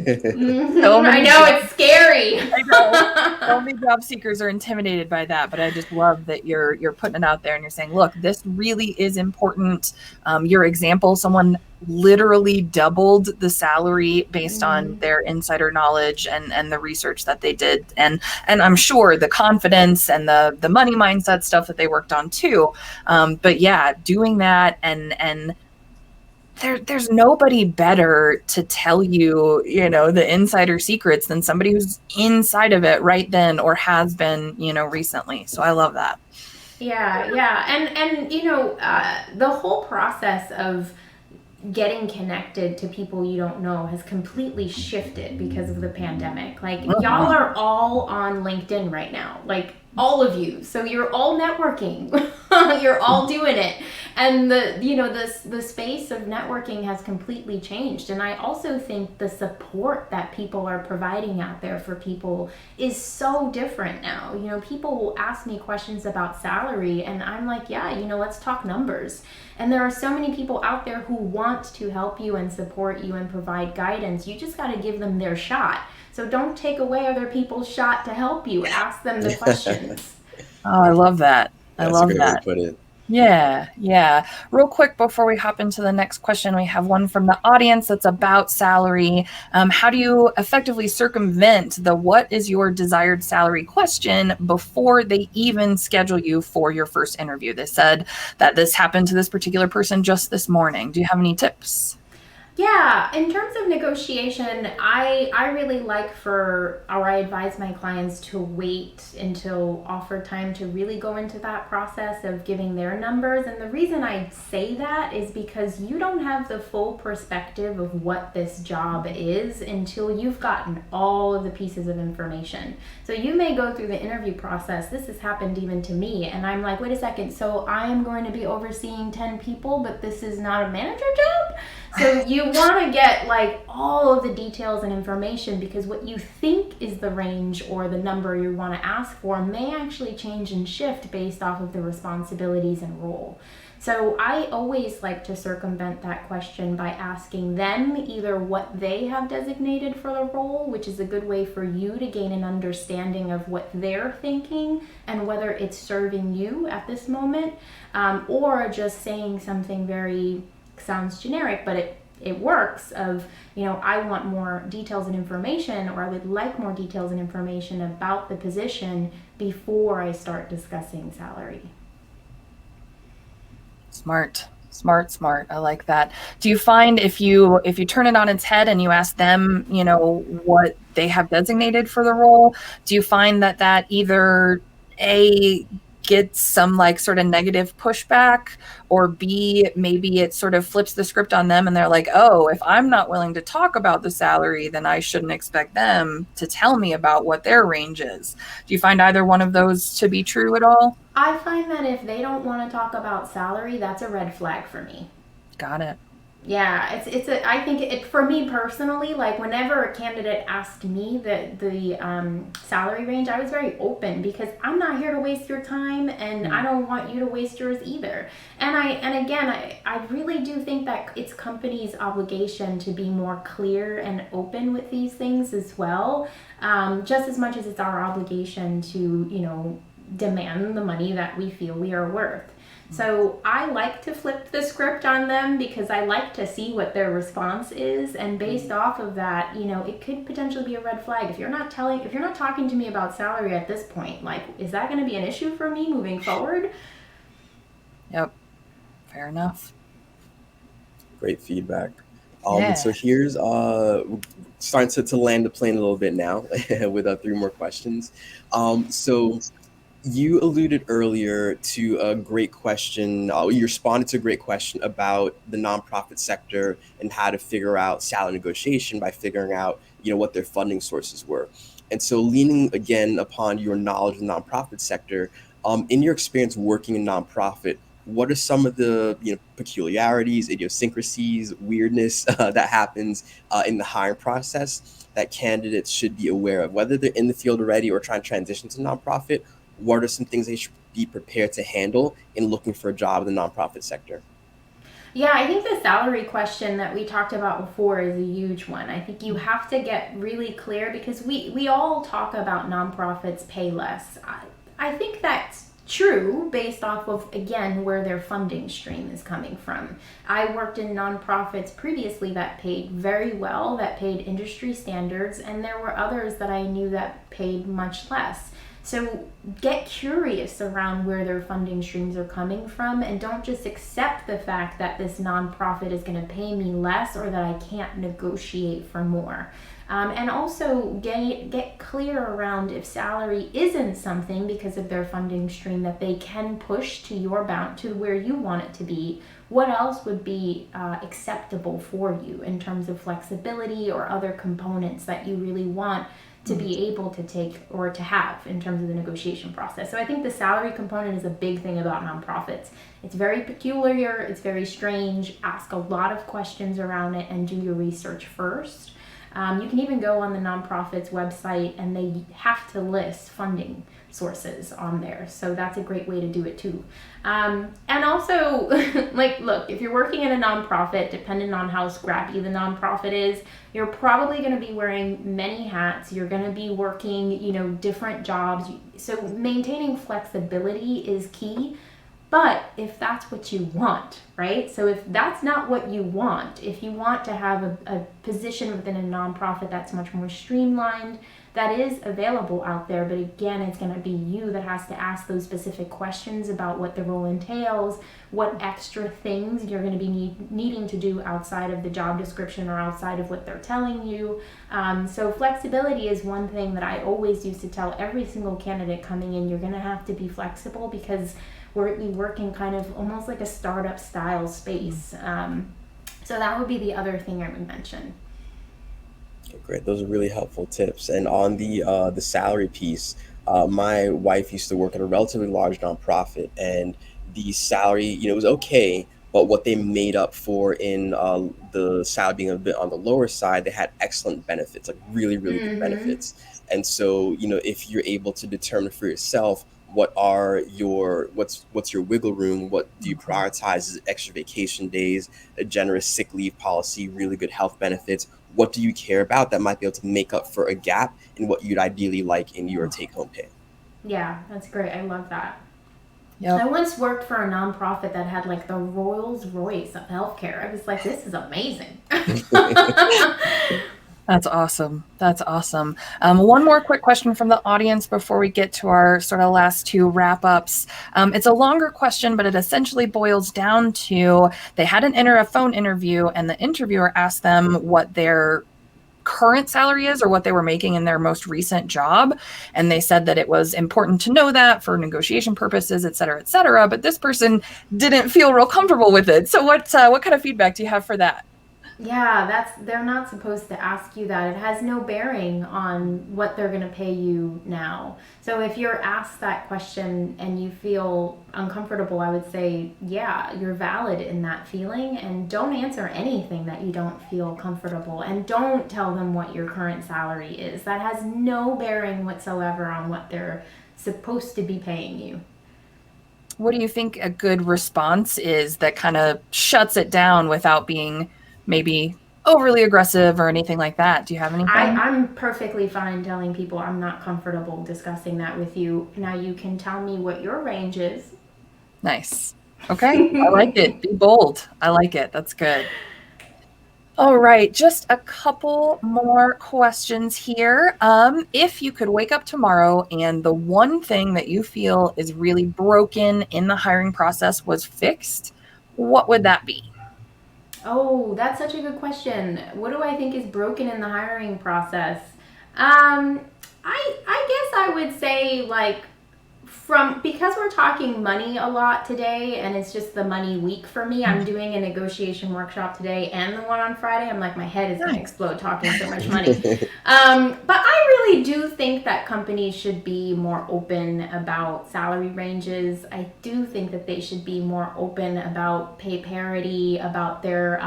[SPEAKER 3] know, it's scary.
[SPEAKER 1] I know. So many job seekers are intimidated by that, but I just love that you're putting it out there and you're saying, look, this really is important. Your example, someone literally doubled the salary based on their insider knowledge and the research that they did. And I'm sure the confidence and the money mindset stuff that they worked on too. But yeah, doing that and there's nobody better to tell you, the insider secrets than somebody who's inside of it right then or has been, recently. So I love that.
[SPEAKER 3] Yeah. And the whole process of getting connected to people you don't know has completely shifted because of the pandemic. Like, y'all are all on LinkedIn right now, like all of you. So you're all networking. You're all doing it. And the space of networking has completely changed. And I also think the support that people are providing out there for people is so different now. People will ask me questions about salary and I'm like, yeah, let's talk numbers. And there are so many people out there who want to help you and support you and provide guidance. You just got to give them their shot. So don't take away other people's shot to help you. Ask them the questions.
[SPEAKER 1] Oh, I love that. I love that.
[SPEAKER 2] That's a great way to put it.
[SPEAKER 1] Yeah. Real quick before we hop into the next question, we have one from the audience that's about salary. How do you effectively circumvent the what is your desired salary question before they even schedule you for your first interview? They said that this happened to this particular person just this morning. Do you have any tips?
[SPEAKER 3] Yeah, in terms of negotiation, I really I advise my clients to wait until offer time to really go into that process of giving their numbers. And the reason I say that is because you don't have the full perspective of what this job is until you've gotten all of the pieces of information. So you may go through the interview process. This has happened even to me. And I'm like, wait a second, so I am going to be overseeing 10 people, but this is not a manager job? So you want to get like all of the details and information, because what you think is the range or the number you want to ask for may actually change and shift based off of the responsibilities and role. So I always like to circumvent that question by asking them either what they have designated for the role, which is a good way for you to gain an understanding of what they're thinking and whether it's serving you at this moment, or just saying something very, sounds generic, but it works, of, I want more details and information, or I would like more details and information about the position before I start discussing salary.
[SPEAKER 1] Smart. I like that. Do you find if you turn it on its head and you ask them, what they have designated for the role, do you find that either A, gets some like sort of negative pushback, or B, maybe it sort of flips the script on them and they're like, oh, if I'm not willing to talk about the salary, then I shouldn't expect them to tell me about what their range is? Do you find either one of those to be true at all?
[SPEAKER 3] I find that if they don't want to talk about salary, that's a red flag for me.
[SPEAKER 1] Got it.
[SPEAKER 3] Yeah, I think it, for me personally, like whenever a candidate asked me the salary range, I was very open, because I'm not here to waste your time, and I don't want you to waste yours either. And again, I really do think that it's companies' obligation to be more clear and open with these things as well, just as much as it's our obligation to, demand the money that we feel we are worth. So I like to flip the script on them, because I like to see what their response is, and based off of that, it could potentially be a red flag. If you're not talking to me about salary at this point, like, is that going to be an issue for me moving forward?
[SPEAKER 1] Yep. Fair enough.
[SPEAKER 2] Great feedback.
[SPEAKER 1] Yeah.
[SPEAKER 2] So here's starting to land the plane a little bit now with 3 more questions. So you alluded earlier to a great question. You responded to a great question about the nonprofit sector and how to figure out salary negotiation by figuring out, what their funding sources were. And so, leaning again upon your knowledge of the nonprofit sector, in your experience working in nonprofit, what are some of the peculiarities, idiosyncrasies, weirdness that happens in the hiring process that candidates should be aware of, whether they're in the field already or trying to transition to nonprofit? What are some things they should be prepared to handle in looking for a job in the nonprofit sector?
[SPEAKER 3] Yeah, I think the salary question that we talked about before is a huge one. I think you have to get really clear, because we all talk about nonprofits pay less. I think that's true based off of, again, where their funding stream is coming from. I worked in nonprofits previously that paid very well, that paid industry standards, and there were others that I knew that paid much less. So get curious around where their funding streams are coming from, and don't just accept the fact that this nonprofit is going to pay me less, or that I can't negotiate for more. And also get clear around if salary isn't something, because of their funding stream, that they can push to your bound, to where you want it to be. What else would be acceptable for you in terms of flexibility or other components that you really want to be able to take or to have in terms of the negotiation process. So I think the salary component is a big thing about nonprofits. It's very peculiar, it's very strange. Ask a lot of questions around it and do your research first. You can even go on the nonprofit's website, and they have to list funding sources on there. So that's a great way to do it too. And also, like, look, if you're working in a nonprofit, depending on how scrappy the nonprofit is, you're probably going to be wearing many hats. You're going to be working, different jobs. So maintaining flexibility is key. But if that's what you want, right? So if that's not what you want, if you want to have a position within a nonprofit that's much more streamlined, that is available out there. But again, it's going to be you that has to ask those specific questions about what the role entails, what extra things you're going to be needing to do outside of the job description or outside of what they're telling you. So flexibility is one thing that I always used to tell every single candidate coming in. You're going to have to be flexible, because we work in kind of almost like a startup style space. So that would be the other thing I would mention.
[SPEAKER 2] Okay, great. Those are really helpful tips. And on the salary piece, my wife used to work at a relatively large nonprofit, and the salary, was okay, but what they made up for in the salary being a bit on the lower side, they had excellent benefits, like really, really good benefits. And so, you know, if you're able to determine for yourself what's your wiggle room, what do you prioritize, is it extra vacation days, a generous sick leave policy, really good health benefits, what do you care about that might be able to make up for a gap in what you'd ideally like in your take-home pay?
[SPEAKER 3] Yeah, that's great. I love that.
[SPEAKER 1] Yep.
[SPEAKER 3] I once worked for a nonprofit that had like the Rolls Royce of healthcare. I was like, this is amazing.
[SPEAKER 1] That's awesome. That's awesome. One more quick question from the audience before we get to our sort of last two wrap-ups. It's a longer question, but it essentially boils down to they had a phone interview, and the interviewer asked them what their current salary is or what they were making in their most recent job. And they said that it was important to know that for negotiation purposes, et cetera, et cetera. But this person didn't feel real comfortable with it. So what kind of feedback do you have for that?
[SPEAKER 3] Yeah, they're not supposed to ask you that. It has no bearing on what they're going to pay you now. So if you're asked that question and you feel uncomfortable, I would say, yeah, you're valid in that feeling, and don't answer anything that you don't feel comfortable, and don't tell them what your current salary is. That has no bearing whatsoever on what they're supposed to be paying you.
[SPEAKER 1] What do you think a good response is that kind of shuts it down without being maybe overly aggressive or anything like that? Do you have anything?
[SPEAKER 3] I'm perfectly fine telling people I'm not comfortable discussing that with you. Now you can tell me what your range is.
[SPEAKER 1] Nice. Okay. I like it. Be bold. I like it. That's good. All right. Just a couple more questions here. If you could wake up tomorrow and the one thing that you feel is really broken in the hiring process was fixed, what would that be?
[SPEAKER 3] Oh, that's such a good question. What do I think is broken in the hiring process? I guess I would say like because we're talking money a lot today, and it's just the money week for me. I'm doing a negotiation workshop today and the one on Friday. I'm like, my head is going to explode talking so much money. But I really do think that companies should be more open about salary ranges. I do think that they should be more open about pay parity, about their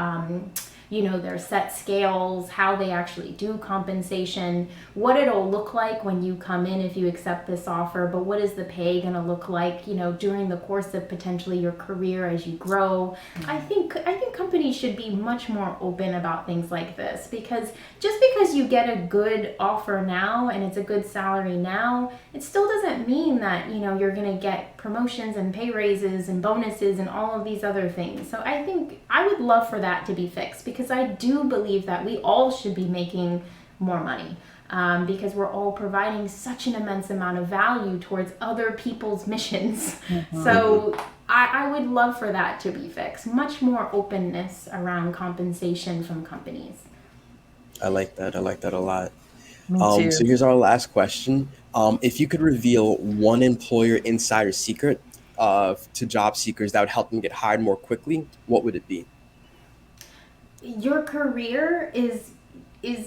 [SPEAKER 3] their set scales, how they actually do compensation, what it'll look like when you come in if you accept this offer, but what is the pay going to look like, during the course of potentially your career as you grow. I think companies should be much more open about things like this, because just because you get a good offer now and it's a good salary now, it still doesn't mean that, you're going to get promotions and pay raises and bonuses and all of these other things. So I think I would love for that to be fixed, because I do believe that we all should be making more money, because we're all providing such an immense amount of value towards other people's missions. Mm-hmm. So I would love for that to be fixed. Much more openness around compensation from companies.
[SPEAKER 2] I like that a lot.
[SPEAKER 1] Me too.
[SPEAKER 2] So here's our last question. If you could reveal one employer insider secret to job seekers that would help them get hired more quickly, what would it be?
[SPEAKER 3] Your career is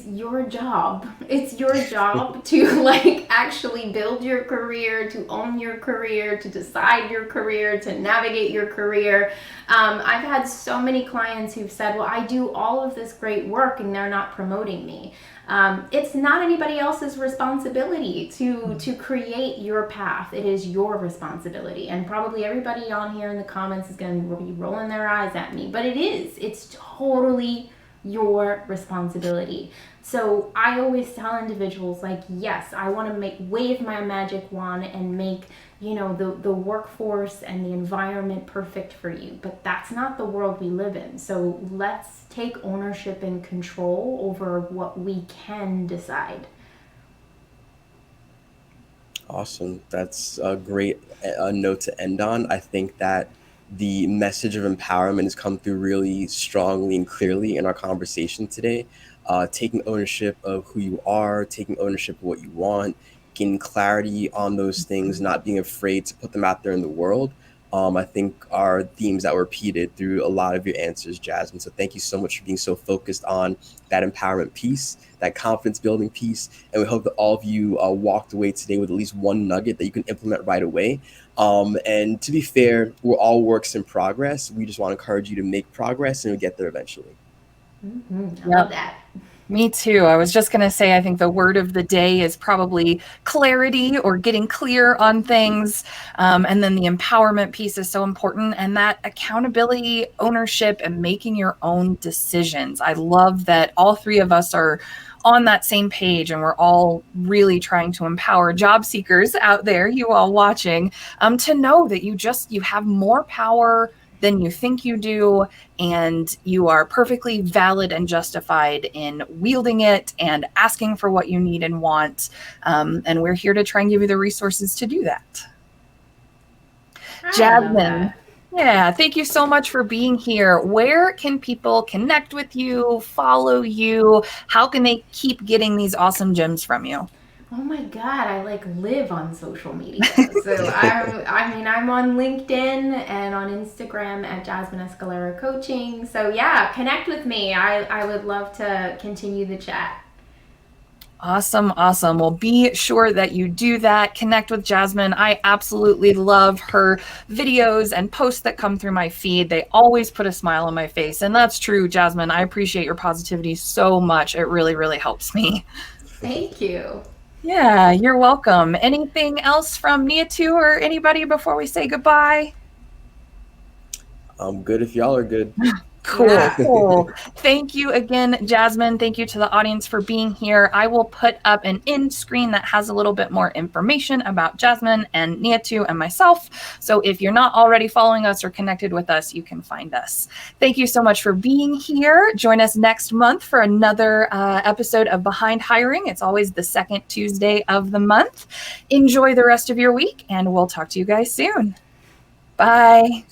[SPEAKER 3] your job. It's your job to actually build your career, to own your career, to decide your career, to navigate your career. I've had so many clients who've said, well, I do all of this great work and they're not promoting me. It's not anybody else's responsibility to create your path. It is your responsibility. And probably everybody on here in the comments is going to be rolling their eyes at me, but it's totally your responsibility. So I always tell individuals, yes, I want to wave my magic wand and make the workforce and the environment perfect for you, but that's not the world we live in. So let's take ownership and control over what we can decide.
[SPEAKER 2] Awesome. That's a great note to end on. I think that the message of empowerment has come through really strongly and clearly in our conversation today. Taking ownership of who you are, taking ownership of what you want, gaining clarity on those things, not being afraid to put them out there in the world, I think are themes that were repeated through a lot of your answers, Jasmine. So thank you so much for being so focused on that empowerment piece, that confidence building piece. And we hope that all of you walked away today with at least one nugget that you can implement right away. And to be fair, we're all works in progress. We just want to encourage you to make progress and you'll get there eventually.
[SPEAKER 3] I love that.
[SPEAKER 1] Me too. I was just going to say, I think the word of the day is probably clarity or getting clear on things. And then the empowerment piece is so important. And that accountability, ownership, and making your own decisions. I love that all three of us are on that same page and we're all really trying to empower job seekers out there, you all watching, to know that you have more power than you think you do, and you are perfectly valid and justified in wielding it and asking for what you need and want. And we're here to try and give you the resources to do that. Jasmine, yeah, thank you so much for being here. Where can people connect with you, follow you? How can they keep getting these awesome gems from you?
[SPEAKER 3] Oh my God, I live on social media. So I'm on LinkedIn and on Instagram at Jasmine Escalera Coaching. So yeah, connect with me. I would love to continue the chat.
[SPEAKER 1] Awesome. Well, be sure that you do that. Connect with Jasmine. I absolutely love her videos and posts that come through my feed. They always put a smile on my face. And that's true, Jasmine. I appreciate your positivity so much. It really, really helps me.
[SPEAKER 3] Thank you.
[SPEAKER 1] Yeah, you're welcome. Anything else from Niatu or anybody before we say goodbye?
[SPEAKER 2] I'm good if y'all are good.
[SPEAKER 1] Cool. Thank you again, Jasmine. Thank you to the audience for being here. I will put up an end screen that has a little bit more information about Jasmine and Niatu and myself. So if you're not already following us or connected with us, you can find us. Thank you so much for being here. Join us next month for another episode of Behind Hiring. It's always the second Tuesday of the month. Enjoy the rest of your week, and we'll talk to you guys soon. Bye.